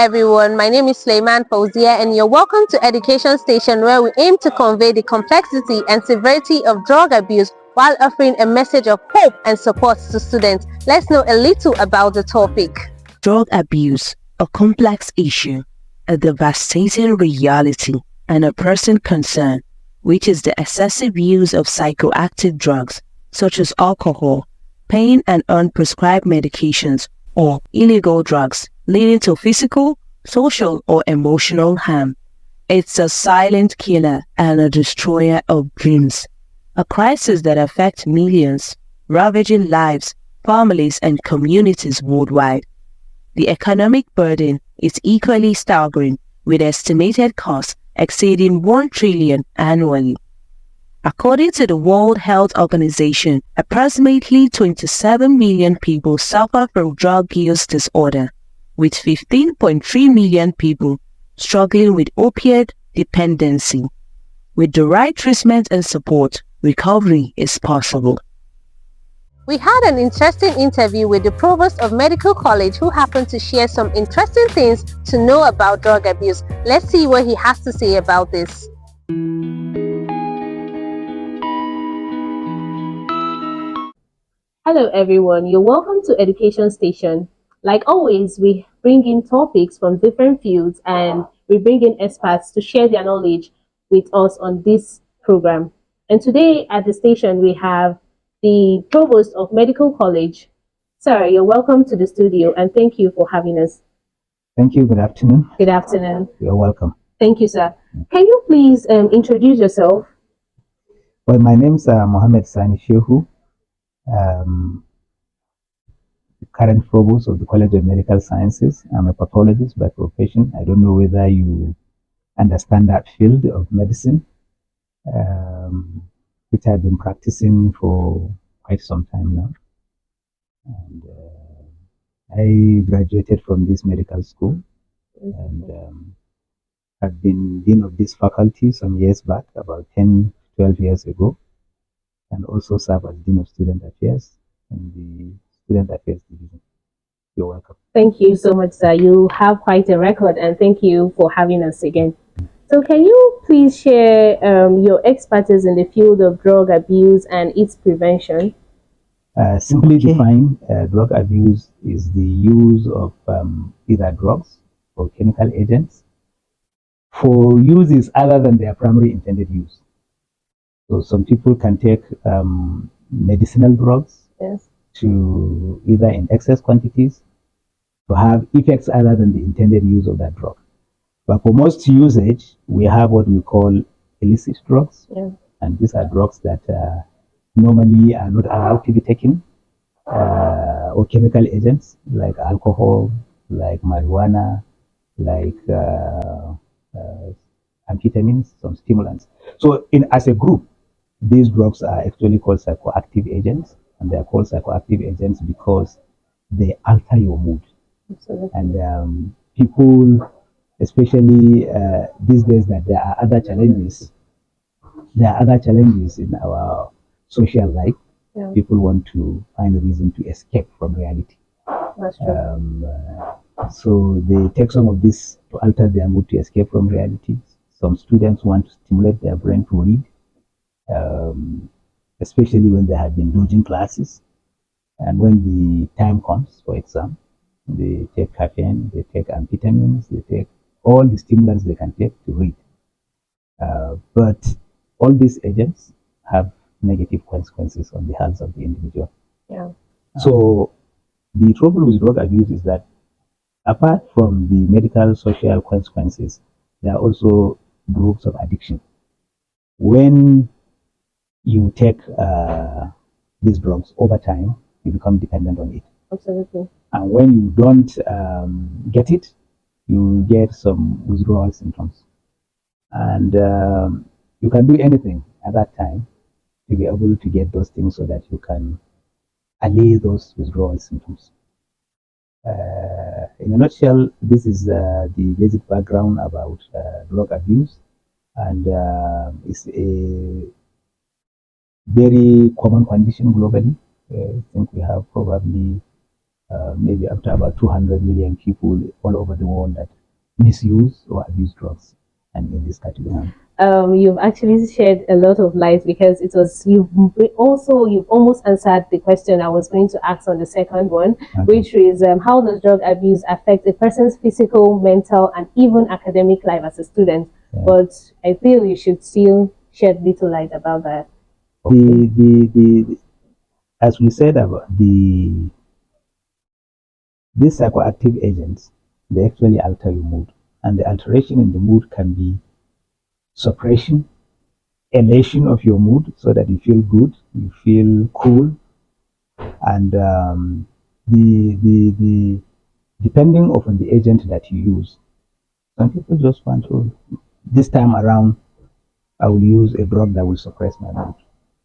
everyone. My name is Sleiman Fauzia and you're welcome to Education Station, where we aim to convey the complexity and severity of drug abuse while offering a message of hope and support to students. Let's know a little about the topic. Drug abuse, a complex issue, a devastating reality, and a pressing concern, which is the excessive use of psychoactive drugs such as alcohol, pain and unprescribed medications, or illegal drugs, leading to physical, social, or emotional harm. It's a silent killer and a destroyer of dreams, a crisis that affects millions, ravaging lives, families, and communities worldwide. The economic burden is equally staggering, with estimated costs exceeding 1 trillion annually. According to the World Health Organization, approximately 27 million people suffer from drug use disorder, with 15.3 million people struggling with opiate dependency. With the right treatment and support, recovery is possible. We had an interesting interview with the Provost of Medical College, who happened to share some interesting things to know about drug abuse. Let's see what he has to say about this. Hello everyone, you're welcome to Education Station. Like always, we bring in topics from different fields and we bring in experts to share their knowledge with us on this program. And today at the station, we have the Provost of Medical College. Sir, you're welcome to the studio and thank you for having us. Thank you. Good afternoon. Good afternoon. You're welcome. Thank you, sir. Can you please introduce yourself? Well, my name's Mohammed Sani Shehu, the current provost of the College of Medical Sciences. I'm a pathologist by profession. I don't know whether you understand that field of medicine, which I've been practicing for quite some time now. And I graduated from this medical school and I've been dean of this faculty some years back, about 10, 12 years ago, and also serve as Dean of Student Affairs in the Student Affairs Division. You're welcome. Thank you so much, sir. You have quite a record, and thank you for having us again. So can you please share your expertise in the field of drug abuse and its prevention? Simply defined, drug abuse is the use of either drugs or chemical agents for uses other than their primary intended use. So some people can take medicinal drugs to either in excess quantities to have effects other than the intended use of that drug. But for most usage, we have what we call illicit drugs. And these are drugs that normally are not allowed to be taken, or chemical agents like alcohol, like marijuana, like amphetamines, some stimulants. So as a group, these drugs are actually called psychoactive agents, and they are called psychoactive agents because they alter your mood. Absolutely. And people, especially these days, that there are other challenges. There are other challenges in our social life. People want to find a reason to escape from reality. That's true. So they take some of this to alter their mood to escape from reality. Some students want to stimulate their brain to read, especially when they have been dodging classes. And when the time comes for exam, they take caffeine, they take amphetamines, they take all the stimulants they can take to read. But all these agents have negative consequences on the health of the individual. So the trouble with drug abuse is that apart from the medical social consequences, there are also groups of addiction. When you take these drugs over time, you become dependent on it. Absolutely. And when you don't get it, you get some withdrawal symptoms. And you can do anything at that time to be able to get those things so that you can allay those withdrawal symptoms. In a nutshell, this is the basic background about drug abuse, and it's a very common condition globally. I think we have probably maybe up to about 200 million people all over the world that misuse or abuse drugs, and in this category. You've actually shared a lot of light because it was you've almost answered the question I was going to ask on the second one, Okay. which is how does drug abuse affect a person's physical, mental, and even academic life as a student? Yeah. But I feel you should still shed little light about that. As we said about these psychoactive agents, they actually alter your mood, and the alteration in the mood can be suppression, elation of your mood, so that you feel good, you feel cool, and the depending upon the agent that you use. Some people just want to, this time around, I will use a drug that will suppress my mood.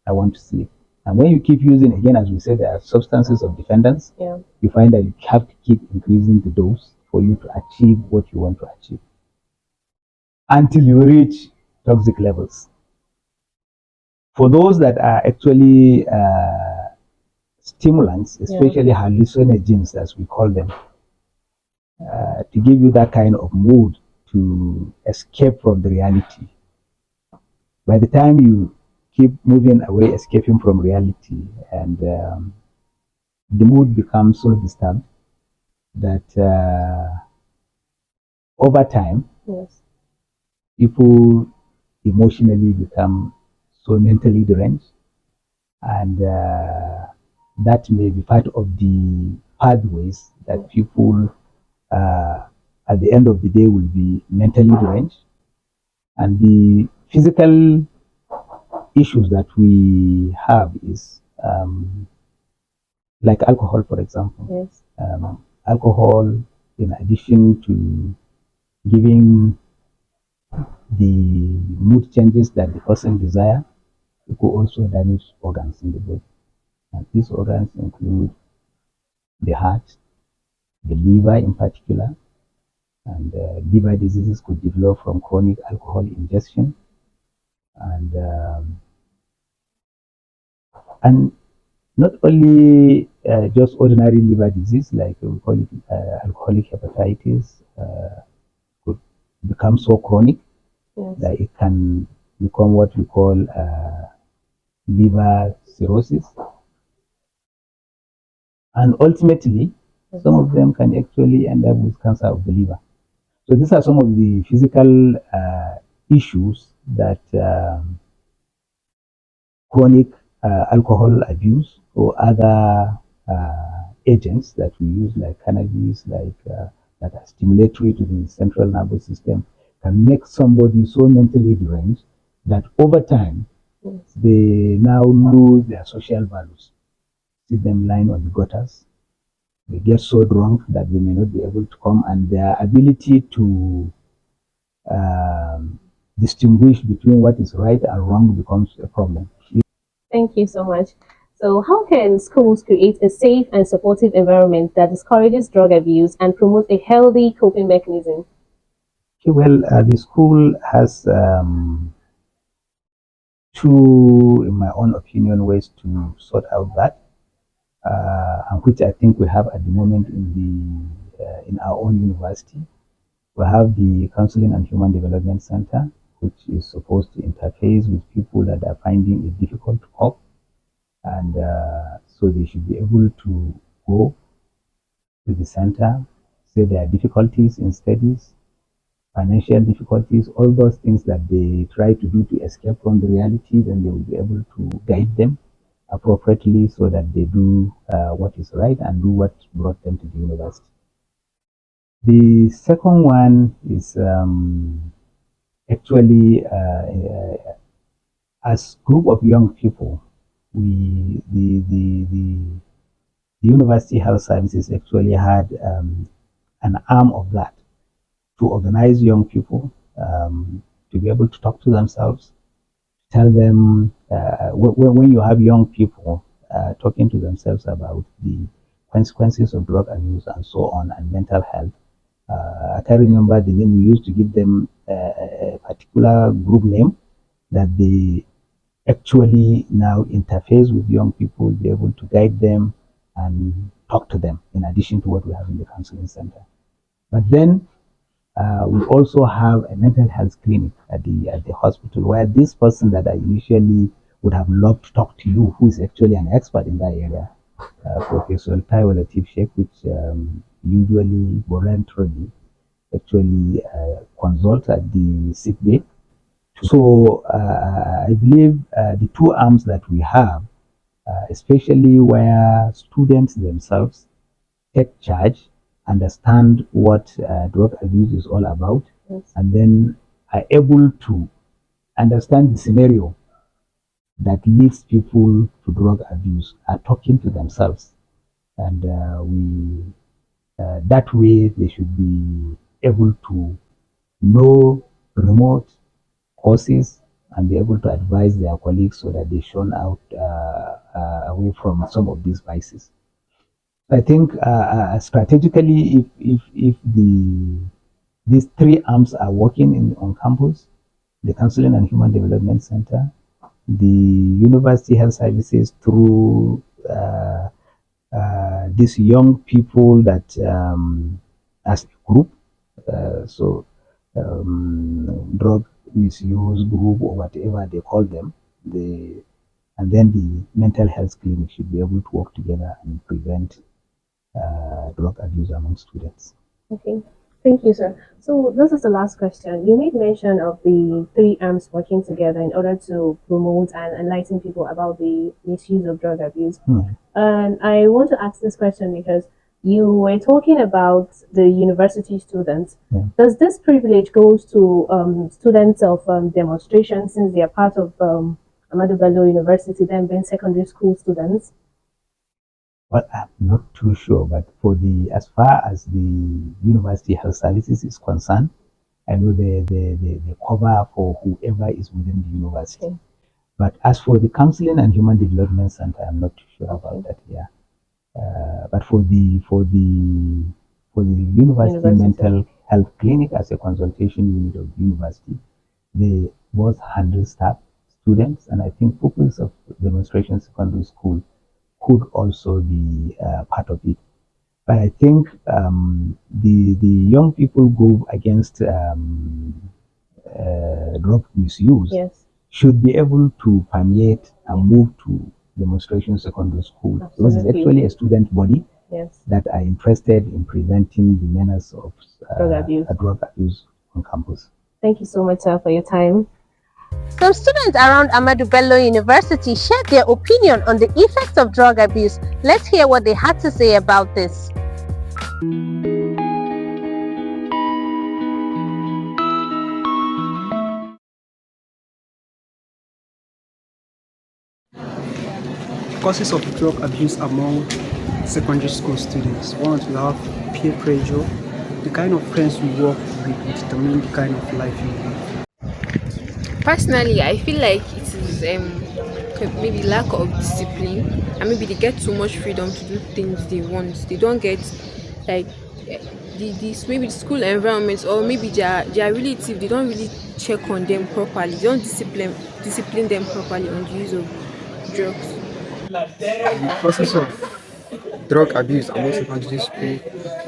I want to sleep. And when you keep using, again, as we said, there are substances of dependence. Yeah. You find that you have to keep increasing the dose for you to achieve what you want to achieve until you reach toxic levels. For those that are actually stimulants, especially hallucinogens, as we call them, to give you that kind of mood to escape from the reality. By the time you keep moving away, escaping from reality, and the mood becomes so disturbed that over time, Yes. people emotionally become so mentally deranged, and that may be part of the pathways that people at the end of the day will be mentally deranged, and the physical issues that we have is like alcohol, for example. Yes. Alcohol, in addition to giving the mood changes that the person desire, it could also damage organs in the body. And these organs include the heart, the liver in particular, and liver diseases could develop from chronic alcohol ingestion, and not only just ordinary liver disease, like we call it alcoholic hepatitis, could become so chronic that it can become what we call liver cirrhosis. And ultimately, some of them can actually end up with cancer of the liver. So these are some of the physical issues that chronic alcohol abuse or other agents that we use, like cannabis, that are stimulatory to the central nervous system, can make somebody so mentally deranged that over time they now lose their social values. See them lying on the gutters. They get so drunk that they may not be able to come, and their ability to distinguish between what is right and wrong becomes a problem. Thank you so much. So, how can schools create a safe and supportive environment that discourages drug abuse and promotes a healthy coping mechanism? Okay, well, the school has two, in my own opinion, ways to sort out that, and which I think we have at the moment in our own university. We have the Counseling and Human Development Center, which is supposed to interface with people that are finding it difficult to cope, and so they should be able to go to the center, say there are difficulties in studies, financial difficulties, all those things that they try to do to escape from the reality, then they will be able to guide them appropriately so that they do what is right and do what brought them to the university. The second one is actually as group of young people, the University Health Services actually had an arm of that to organize young people to be able to talk to themselves, tell them when you have young people talking to themselves about the consequences of drug abuse and so on, and mental health. I can't remember the name. We used to give them a particular group name that they actually now interface with young people, be able to guide them and talk to them in addition to what we have in the counseling center. But then we also have a mental health clinic at the hospital where this person that I initially would have loved to talk to you, who is actually an expert in that area, Professor Taiwo Latif Sheikh, which usually voluntarily actually consult at the sick bay. So I believe the two arms that we have, especially where students themselves take charge, understand what drug abuse is all about, Yes. and then are able to understand the scenario that leads people to drug abuse, are talking to themselves. And that way they should be able to know remote causes and be able to advise their colleagues so that they shun out away from some of these vices. I think strategically, if these three arms are working on campus, the Counseling and Human Development Center, the University Health Services through these young people that as a group, drug misuse group or whatever they call them, and then the mental health clinic should be able to work together and prevent drug abuse among students. Okay, thank you, sir. So this is the last question. You made mention of the three arms working together in order to promote and enlighten people about the misuse of drug abuse. And I want to ask this question because you were talking about the university students. Yeah. Does this privilege goes to students of demonstration since they are part of Ahmadu Bello University, them being secondary school students? Well, I'm not too sure, but as far as the University Health Services is concerned, I know they cover for whoever is within the university. Okay. But as for the Counseling and Human Development Center, I'm not too sure about that. Yeah. But for the university mental health clinic as a consultation unit of the university, they both handle staff, students, and I think pupils of demonstration secondary school could also be part of it. But I think the young people go against drug misuse. Yes. Should be able to permeate and move to demonstration secondary school. Absolutely. Because it's actually a student body. Yes. That are interested in preventing the menace of drug abuse on campus. Thank you so much, sir, for your time. Some students around Ahmadu Bello University shared their opinion on the effects of drug abuse. Let's hear what they had to say about this. Causes of drug abuse among secondary school students. One, we have peer pressure. The kind of friends you work with will determine the kind of life you live. Personally, I feel like it is maybe lack of discipline, and maybe they get too much freedom to do things they want. They don't get like maybe the school environment, or maybe their relative, they don't really check on them properly. They don't discipline them properly on the use of drugs. The process of drug abuse among secondary school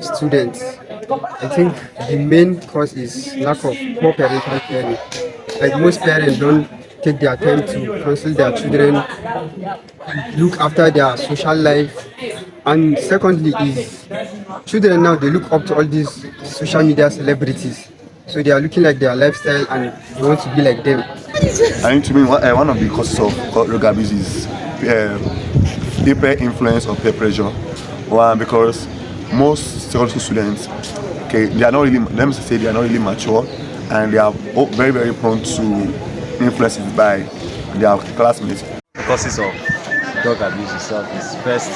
students, I think the main cause is lack of poor parental caring. Like most parents don't take their time to counsel their children, look after their social life. And secondly is children now, they look up to all these social media celebrities. So they are looking like their lifestyle and they want to be like them. I think to me, one of the causes of drug abuse is peer influence or peer pressure. One, because most secondary students, okay, they are not really, let me say, they are not really mature, and they are very, very prone to influences by their classmates. The causes of drug abuse itself is first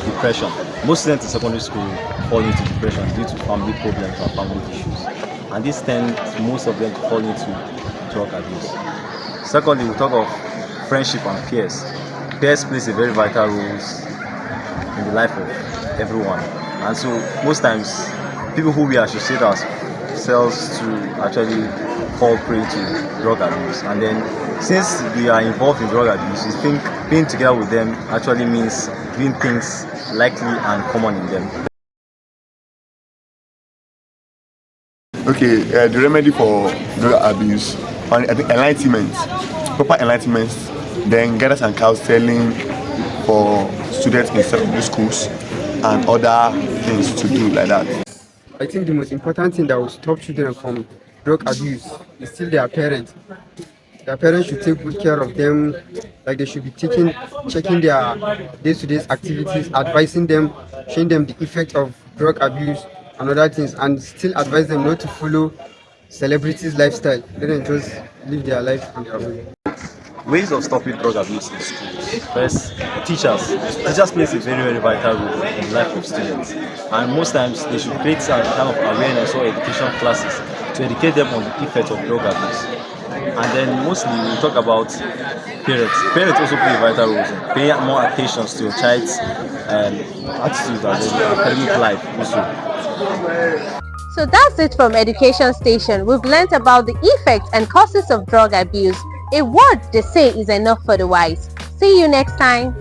depression. Most students in secondary school fall into depression due to family problems or family issues, and this tends most of them to fall into drug abuse. Secondly, we talk of friendship and peers. Peers plays a very vital role in the life of everyone, and so most times people who we associate ourselves to actually fall prey to drug abuse. And then since we are involved in drug abuse, we think being together with them actually means doing things likely and common in them. Okay, the remedy for drug abuse, I think enlightenment, proper enlightenment, then guidance and counseling for students in secondary schools and other things to do like that. I think the most important thing that will stop children from drug abuse is still their parents. Their parents should take good care of them, like they should be checking their day-to-day activities, advising them, showing them the effect of drug abuse and other things, and still advise them not to follow celebrities' lifestyle. Let them just live their life on their own. Ways of stopping drug abuse in schools. First, teachers. Teachers plays a very, very vital role in the life of students. And most times, they should create some kind of awareness or education classes to educate them on the effect of drug abuse. And then mostly, we talk about parents. Parents also play a vital role in paying more attention to your child's attitude and academic life also. So that's it from Education Station. We've learnt about the effects and causes of drug abuse. A word they say is enough for the wise. See you next time.